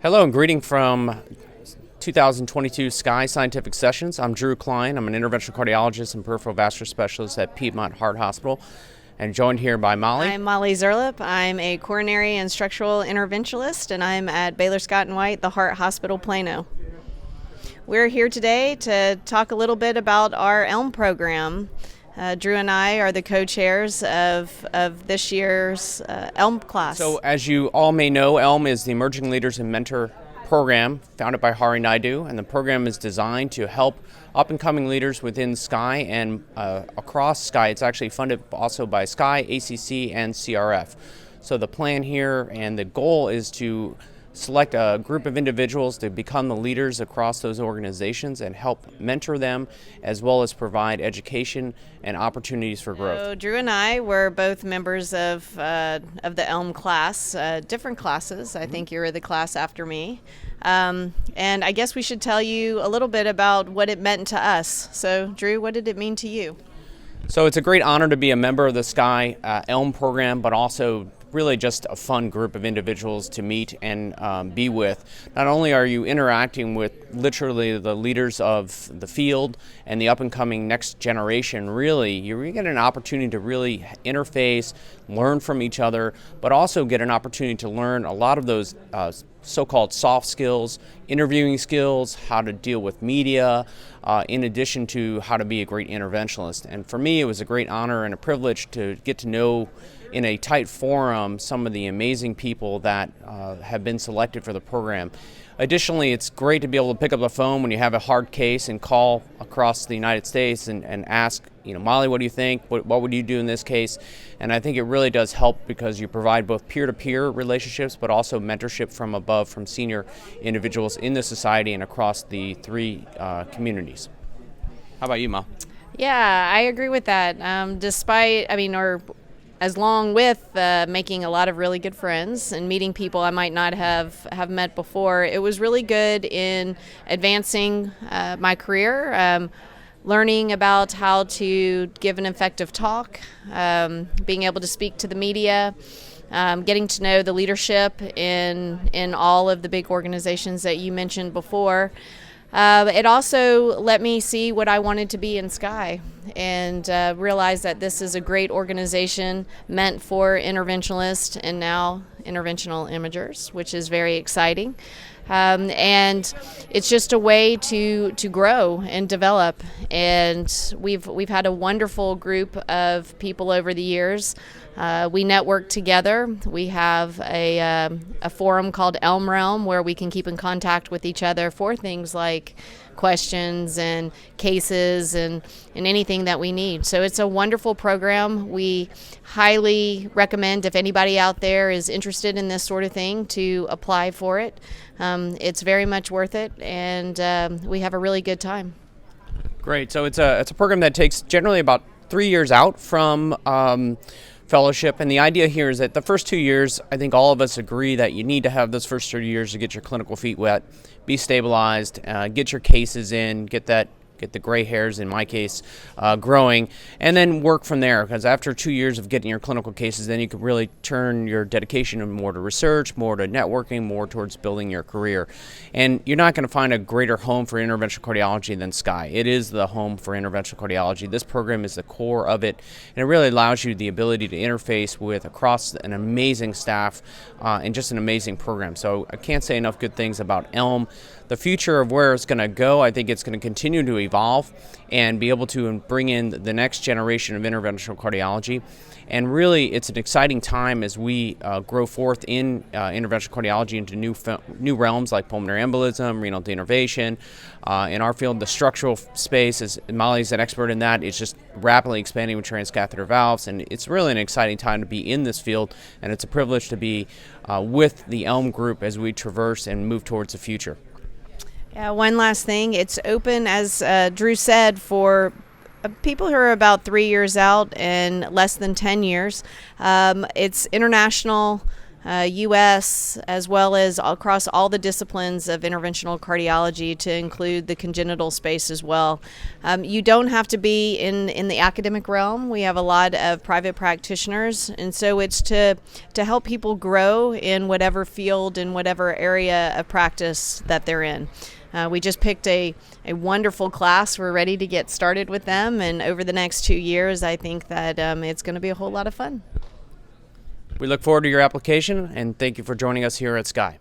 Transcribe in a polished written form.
Hello and greeting from 2022 SCAI Scientific Sessions. I'm Drew Klein. I'm an interventional cardiologist and peripheral vascular specialist at Piedmont Heart Hospital, and joined here by Molly. I'm Molly Szerlip. I'm a coronary and structural interventionalist, and I'm at Baylor Scott & White, the Heart Hospital Plano. We're here today to talk a little bit about our ELM program. Drew and I are the co-chairs of this year's ELM class. So as you all may know, ELM is the Emerging Leaders and Mentor program founded by Hari Naidu, and the program is designed to help up-and-coming leaders within SCAI and across SCAI. It's actually funded also by SCAI, ACC, and CRF. So the plan here and the goal is to select a group of individuals to become the leaders across those organizations and help mentor them, as well as provide education and opportunities for growth. So Drew and I were both members of the ELM class, different classes. I think you were the class after me. And I guess we should tell you a little bit about what it meant to us. So Drew, what did it mean to you? So it's a great honor to be a member of the SCAI ELM program, but also really just a fun group of individuals to meet and be with. Not only are you interacting with literally the leaders of the field and the up-and-coming next generation, really, you get an opportunity to really interface, learn from each other, but also get an opportunity to learn a lot of those so-called soft skills, interviewing skills, how to deal with media, in addition to how to be a great interventionalist. And for me, it was a great honor and a privilege to get to know in a tight forum some of the amazing people that have been selected for the program. Additionally, it's great to be able to pick up the phone when you have a hard case and call across the United States and ask, Molly, what do you think? What would you do in this case? And I think it really does help because you provide both peer-to-peer relationships, but also mentorship from above, from senior individuals in the society and across the three communities. How about you, Ma? Yeah, I agree with that. As long with making a lot of really good friends and meeting people I might not have met before, it was really good in advancing my career, learning about how to give an effective talk, being able to speak to the media, getting to know the leadership in all of the big organizations that you mentioned before. It also let me see what I wanted to be in SCAI and realize that this is a great organization meant for interventionalists and now interventional imagers, which is very exciting. And it's just a way to grow and develop. And we've had a wonderful group of people over the years. We network together. We have a forum called ELM Realm where we can keep in contact with each other for things like questions and cases and anything that we need. So it's a wonderful program. We highly recommend, if anybody out there is interested in this sort of thing, to apply for it. It's very much worth it, and we have a really good time. Great. So it's a program that takes generally about 3 years out from fellowship, and the idea here is that the first 2 years, I think all of us agree that you need to have those first 3 years to get your clinical feet wet, be stabilized, get your cases in, get the gray hairs, in my case, growing, and then work from there. Because after 2 years of getting your clinical cases, then you can really turn your dedication more to research, more to networking, more towards building your career. And you're not going to find a greater home for interventional cardiology than SCAI. It is the home for interventional cardiology. This program is the core of it, and it really allows you the ability to interface with across an amazing staff and just an amazing program. So I can't say enough good things about ELM. The future of where it's going to go, I think it's going to continue to evolve and be able to bring in the next generation of interventional cardiology. And really, it's an exciting time as we grow forth in interventional cardiology into new realms like pulmonary embolism, renal denervation. In our field, the structural space, as Molly's an expert in that, it's just rapidly expanding with transcatheter valves. And it's really an exciting time to be in this field, and it's a privilege to be with the ELM group as we traverse and move towards the future. One last thing, it's open, as Drew said, for people who are about 3 years out and less than 10 years. It's international U.S., as well as across all the disciplines of interventional cardiology, to include the congenital space as well. You don't have to be in the academic realm. We have a lot of private practitioners, and so it's to help people grow in whatever field, in whatever area of practice that they're in. We just picked a wonderful class. We're ready to get started with them, and over the next 2 years, I think that it's going to be a whole lot of fun. We look forward to your application, and thank you for joining us here at SCAI.